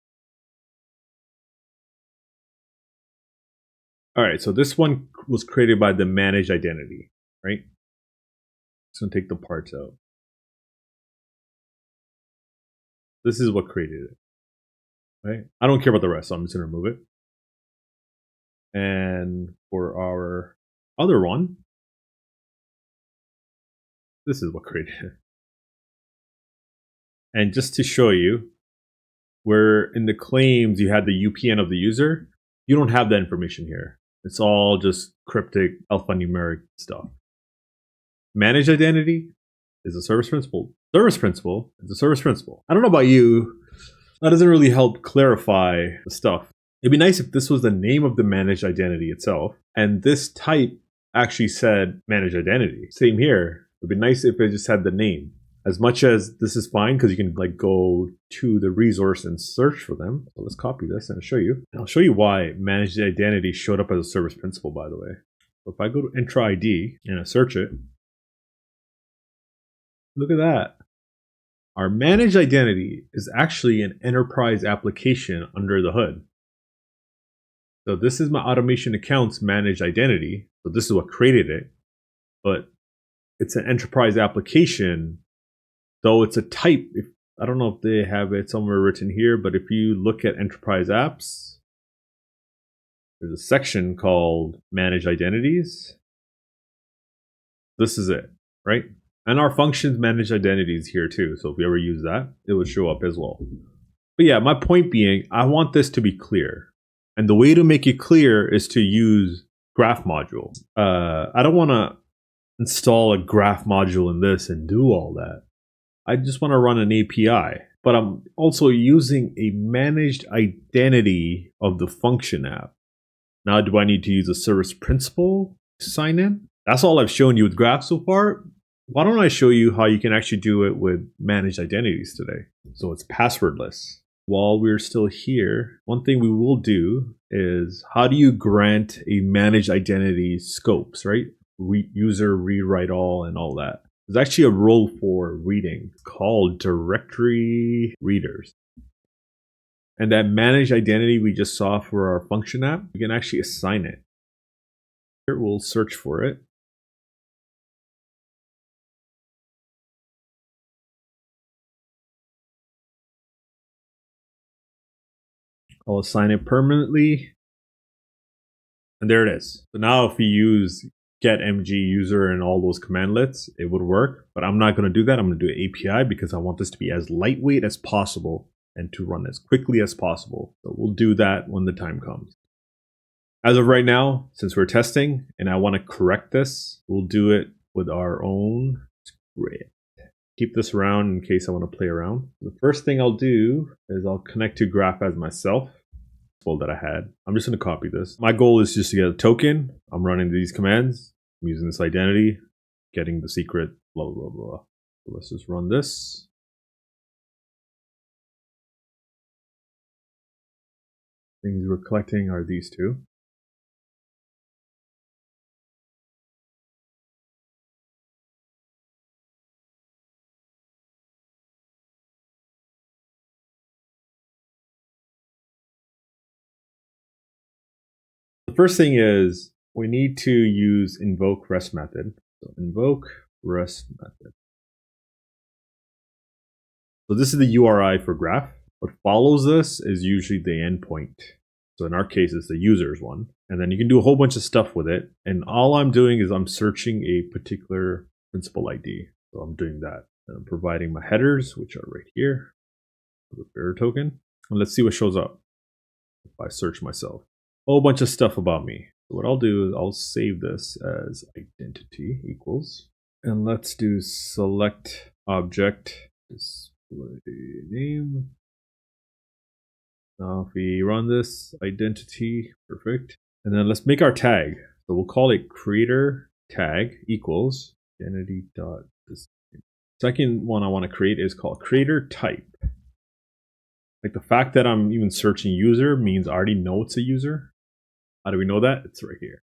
All right, so this one was created by the managed identity, right? Just gonna take the parts out. This is what created it, right? I don't care about the rest, so I'm just gonna remove it. And for our other one, this is what created it. And just to show you, where in the claims you had the UPN of the user, you don't have that information here. It's all just cryptic alphanumeric stuff. Managed identity is a service principal. Service principal is a service principal. I don't know about you, that doesn't really help clarify the stuff. It'd be nice if this was the name of the managed identity itself, and this type actually said managed identity. Same here. It'd be nice if it just had the name. As much as this is fine, because you can like go to the resource and search for them. So let's copy this and show you. And I'll show you why managed identity showed up as a service principal, by the way. So if I go to intra ID and I search it, look at that. Our managed identity is actually an enterprise application under the hood. So this is my automation accounts managed identity. So this is what created it, but it's an enterprise application. Though it's a type, I don't know if they have it somewhere written here, but if you look at enterprise apps, there's a section called managed identities. This is it, right? And our functions manage identities here too. So if we ever use that, it would show up as well. But yeah, my point being, I want this to be clear. And the way to make it clear is to use graph module. I don't want to install a graph module in this and do all that. I just want to run an API, but I'm also using a managed identity of the function app. Now, do I need to use a service principal to sign in? That's all I've shown you with graph so far. Why don't I show you how you can actually do it with managed identities today? So it's passwordless. While we're still here, one thing we will do is, how do you grant a managed identity scopes, right? User, rewrite all, and all that. There's actually a role for reading called directory readers. And that managed identity we just saw for our function app, we can actually assign it. Here we'll search for it. I'll assign it permanently. And there it is. So now if we use get mg user and all those commandlets, it would work, but I'm not going to do that. I'm going to do an API because I want this to be as lightweight as possible and to run as quickly as possible. So we'll do that when the time comes. As of right now, since we're testing and I want to correct this, we'll do it with our own script. Keep this around in case I want to play around. The first thing I'll do is I'll connect to Graph as myself. That I had. I'm just going to copy this. My goal is just to get a token. I'm running these commands. I'm using this identity, getting the secret, blah, blah, blah. So let's just run this. Things we're collecting are these two. The first thing is we need to use invoke REST method. So invoke REST method. So this is the URI for Graph. What follows this is usually the endpoint. So in our case, it's the user's one. And then you can do a whole bunch of stuff with it. And all I'm doing is I'm searching a particular principal ID. So I'm doing that. And I'm providing my headers, which are right here. The bearer token. And let's see what shows up if I search myself. A whole bunch of stuff about me. So what I'll do is I'll save this as identity equals. And let's do select object display name. Now if we run this identity, perfect. And then let's make our tag. So we'll call it creator tag equals identity.display. Second one I want to create is called creator type. Like the fact that I'm even searching user means I already know it's a user. How do we know that? It's right here.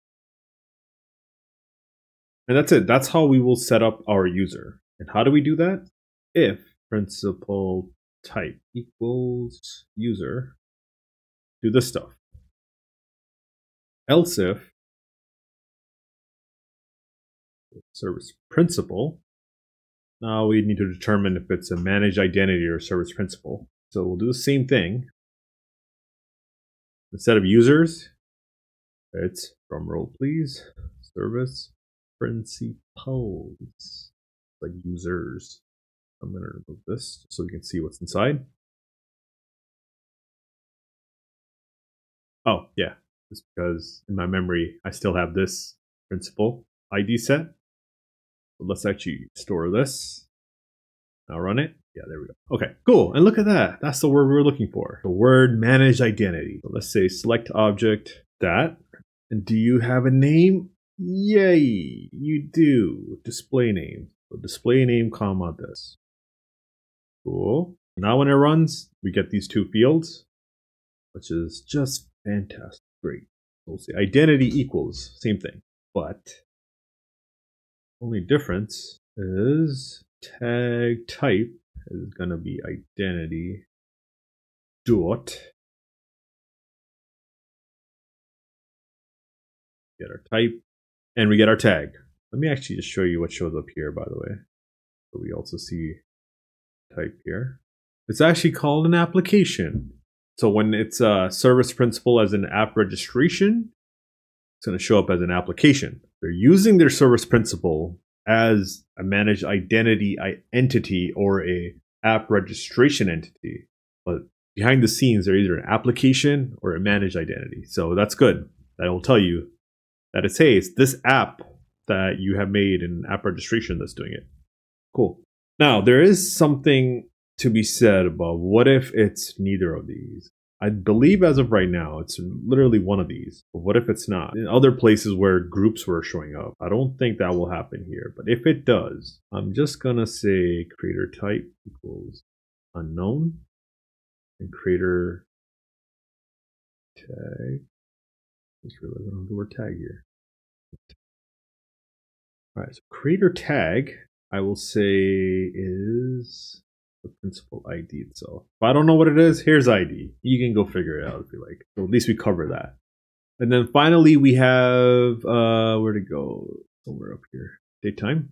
And that's it. That's how we will set up our user. And how do we do that? If principal type equals user, do this stuff. Else if service principal, now we need to determine if it's a managed identity or service principal. So we'll do the same thing. Instead of users, it's drum roll please, service principals, like users. I'm going to remove this so we can see what's inside. Oh, yeah. Just because in my memory, I still have this principal ID set. So let's actually store this. Now run it. Yeah, there we go. Okay, cool. And look at that. That's the word we were looking for. The word managed identity. So let's say select object that. And do you have a name? Yay, you do. Display name. So display name, comma this. Cool. Now when it runs, we get these two fields, which is just fantastic. Great. We'll see identity equals, same thing. But only difference is tag type is going to be identity dot. Get our type and we get our tag. Let me actually just show you what shows up here, by the way. So we also see type here. It's actually called an application. So when it's a service principal as an app registration, it's going to show up as an application. They're using their service principal as a managed identity entity or a app registration entity. But behind the scenes, they're either an application or a managed identity. So that's good. That will tell you that it's, hey, it's this app that you have made in app registration that's doing it. Cool. Now, there is something to be said about what if it's neither of these. I believe as of right now, it's literally one of these. But what if it's not? In other places where groups were showing up, I don't think that will happen here. But if it does, I'm just going to say creator type equals unknown and creator tag. Just realized I don't have the word tag here. All right, so creator tag, I will say is the principal ID itself. If I don't know what it is, here's ID. You can go figure it out if you like. So at least we cover that. And then finally we have, where to go? Somewhere up here, datetime.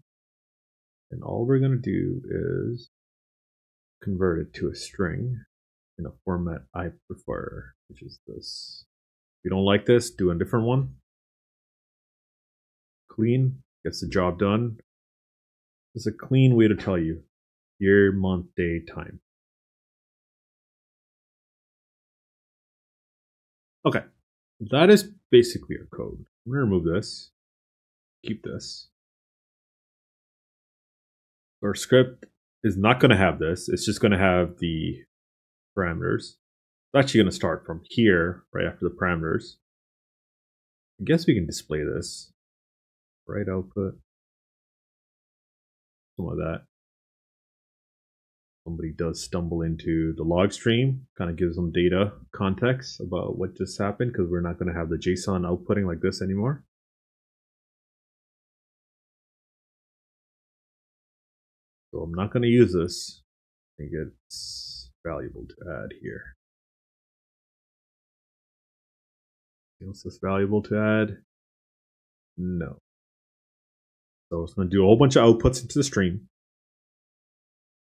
And all we're gonna do is convert it to a string in a format I prefer, which is this. If you don't like this, do a different one. Clean, gets the job done. It's a clean way to tell you year, month, day, time. Okay, that is basically our code. I'm going to remove this, keep this. Our script is not going to have this. It's just going to have the parameters. It's actually going to start from here, right after the parameters. I guess we can display this. Write output. Something like that. Somebody does stumble into the log stream, kind of gives them data context about what just happened, because we're not going to have the JSON outputting like this anymore. So I'm not going to use this. I think it's valuable to add here. Else is valuable to add? No. So it's going to do a whole bunch of outputs into the stream.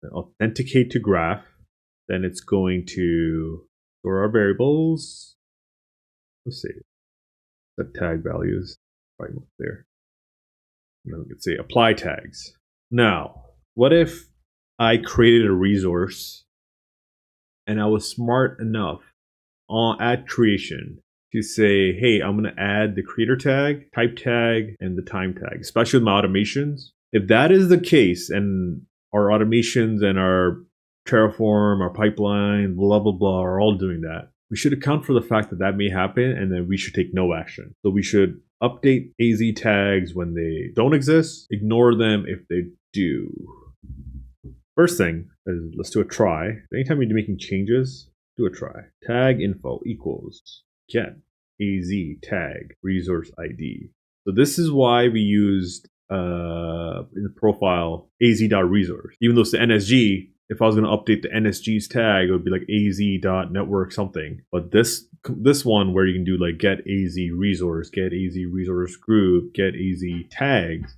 Then authenticate to graph. Then it's going to store our variables. Let's see. Set tag values. Probably not there. And then we can say apply tags. Now, what if I created a resource and I was smart enough at creation to say, hey, I'm going to add the creator tag, type tag, and the time tag, especially with my automations. If that is the case, and our automations and our Terraform, our pipeline, blah, blah, blah, are all doing that, we should account for the fact that that may happen, and then we should take no action. So we should update AZ tags when they don't exist, ignore them if they do. First thing is, let's do a try. Anytime you're making changes, do a try. Tag info equals get AZ tag resource ID. So this is why we used in the profile az.resource. Even though it's the NSG, if I was going to update the NSG's tag, it would be like az.network something. But this one where you can do like get AZ resource, get AZ resource group, get AZ tags,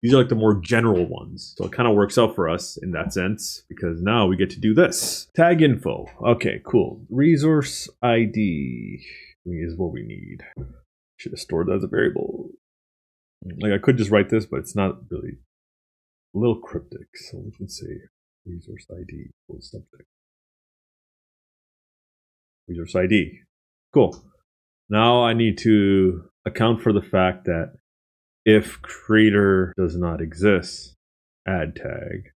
these are like the more general ones. So it kind of works out for us in that sense, because now we get to do this. Tag info. Okay, cool. Resource ID is what we need. Should have stored that as a variable. Like I could just write this, but it's not really a little cryptic. So we can say resource ID equals subject. Resource ID. Cool. Now I need to account for the fact that if creator does not exist, add tag.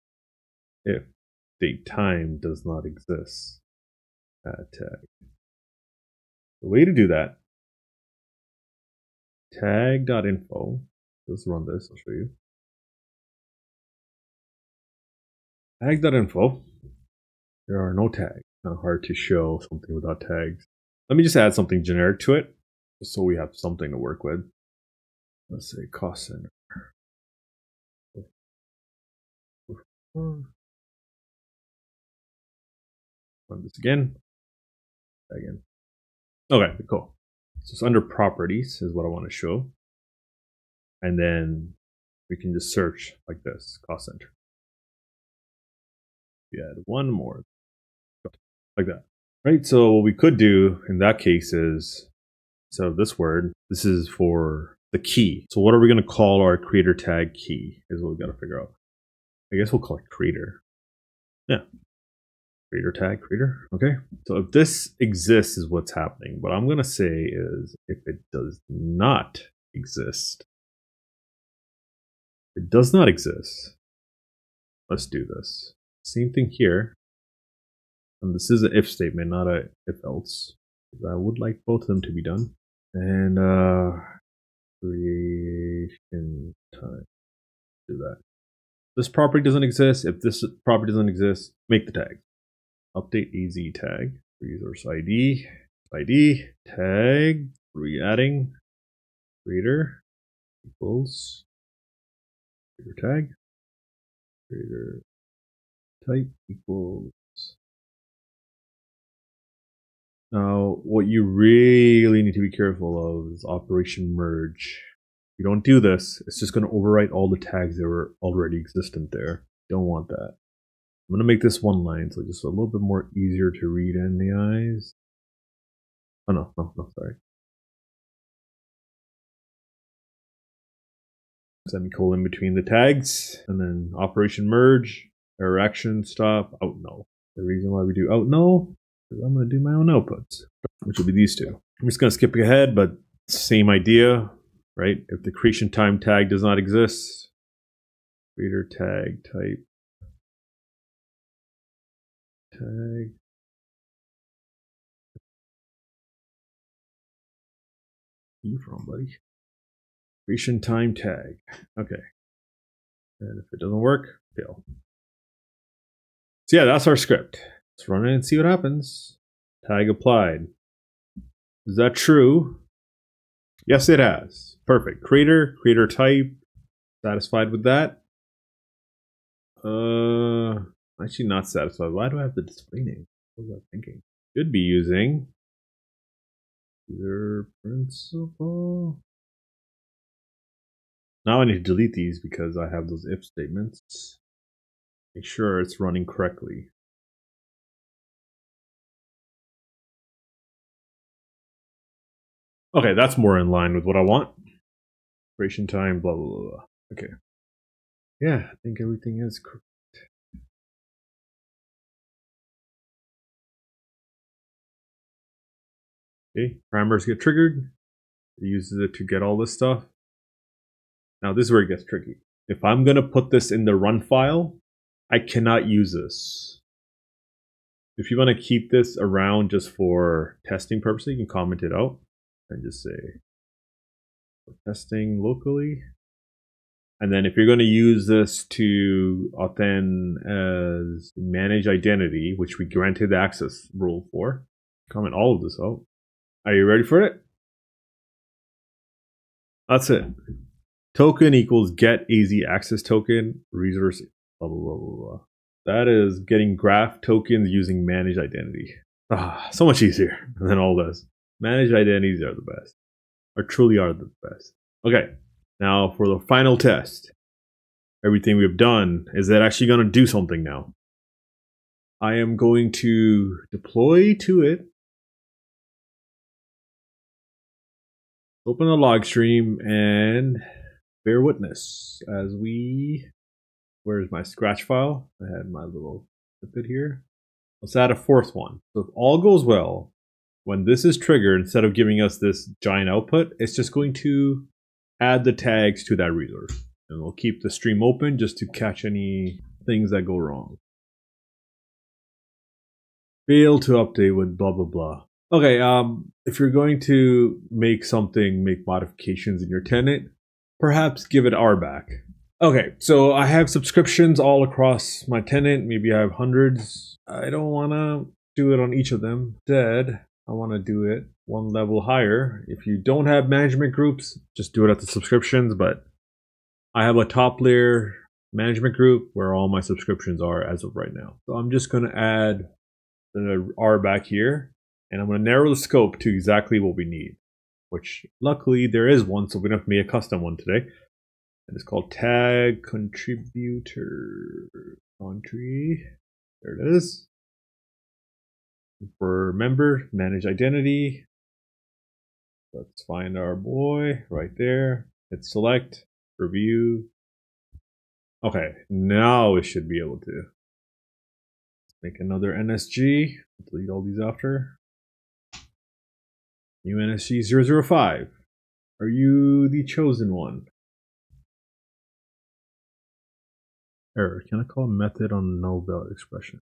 If date time does not exist, add tag. The way to do that, tag.info. Let's run this, I'll show you. Tag.info. There are no tags. Kind of hard to show something without tags. Let me just add something generic to it, just so we have something to work with. Let's say cost center. Run this again. Again. Okay, cool. So it's under properties is what I want to show. And then we can just search like this, cost center. We add one more, like that. Right, so what we could do in that case is, instead of this word, this is for the key. So what are we going to call our creator tag key is what we got to figure out. I guess we'll call it creator. Yeah. Creator tag, creator. Okay. So if this exists is what's happening. What I'm going to say is if it does not exist, it does not exist. Let's do this. Same thing here. And this is an if statement, not a if else. I would like both of them to be done. And creation time. Do that. This property doesn't exist. If this property doesn't exist, make the tag. Update AZ tag. Resource ID. ID. Tag. Re-adding. Creator equals. Creator tag. Creator type equals. Now, what you really need to be careful of is operation merge. If you don't do this, it's just going to overwrite all the tags that were already existent there. Don't want that. I'm going to make this one line, so just a little bit more easier to read in the eyes. Oh, no, sorry. Semicolon between the tags, and then operation merge, error action, stop, out no. The reason why we do out no is I'm going to do my own outputs, which will be these two. I'm just going to skip ahead, but Same idea, right? If the creation time tag does not exist, creator tag type tag. You from, buddy? Creation time tag. Okay. And if it doesn't work, fail. So yeah, that's our script. Let's run it and see what happens. Tag applied. Is that true? Yes, it has. Perfect. Creator type. Satisfied with that? Actually not satisfied. Why do I have the display name? What was I thinking? Should be using user principal. Now I need to delete these because I have those if statements. Make sure it's running correctly. Okay, that's more in line with what I want. Creation time, blah, blah, blah. Okay. Yeah, I think everything is correct. Okay, parameters get triggered. It uses it to get all this stuff. Now this is where it gets tricky. If I'm going to put this in the run file, I cannot use this. If you want to keep this around just for testing purposes, you can comment it out and just say testing locally. And then if you're going to use this to authent as manage identity, which we granted the access rule for, comment all of this out. Are you ready for it? That's it. Token equals get AZ access token resource blah blah blah blah blah. That is getting graph tokens using managed identity. So much easier than all this. Managed identities are the best, or truly are the best. Okay, now for the final test. Everything we've done, is that actually going to do something now? I am going to deploy to it. Open a log stream and bear witness as we, where's my scratch file? I had my little snippet here. Let's add a fourth one. So if all goes well, when this is triggered, instead of giving us this giant output, it's just going to add the tags to that resource. And we'll keep the stream open just to catch any things that go wrong. Fail to update with blah, blah, blah. Okay, if you're going to make modifications in your tenant, perhaps give it RBAC. Okay, so I have subscriptions all across my tenant. Maybe I have hundreds. I don't want to do it on each of them. Instead, I want to do it one level higher. If you don't have management groups, just do it at the subscriptions. But I have a top layer management group where all my subscriptions are as of right now. So I'm just going to add the RBAC here. And I'm going to narrow the scope to exactly what we need, which luckily there is one, so we don't have to make a custom one today. And it's called tag contributor country. There it is. For member, manage identity. Let's find our boy right there. Hit select, review. Okay, now we should be able to. Let's make another NSG. Delete all these after. New NSG 005. Are you the chosen one? Error. Can I call a method on null valid expression?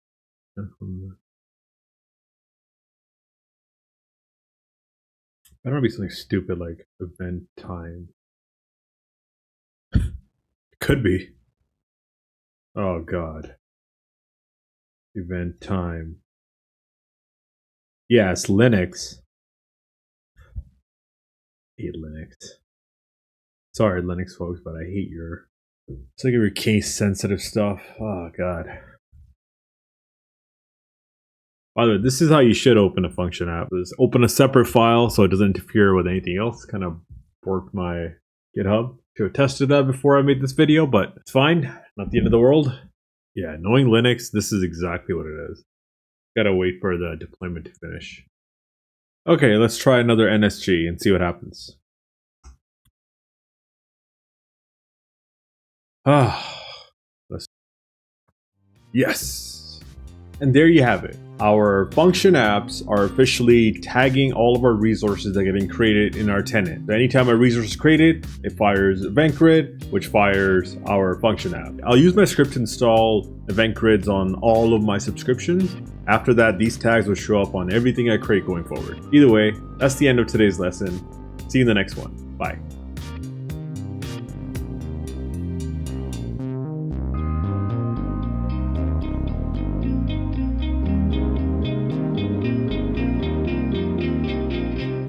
Better not be something stupid like event time. Could be. Oh god. Event time. Yeah, it's Linux. I hate Linux. Sorry, Linux folks, but I hate your. It's like your case sensitive stuff. Oh god. By the way, this is how you should open a function app. Just open a separate file so it doesn't interfere with anything else. Kind of borked my GitHub. Should have tested that before I made this video, but it's fine. Not the end of the world. Yeah, knowing Linux, this is exactly what it is. Gotta wait for the deployment to finish. Okay, let's try another NSG and see what happens. Yes. And there you have it. our function apps are officially tagging all of our resources that are getting created in our tenant. So anytime a resource is created, it fires EventGrid, which fires our function app. I'll use my script to install EventGrids on all of my subscriptions. After that, these tags will show up on everything I create going forward. Either way, that's the end of today's lesson. See you in the next one. Bye.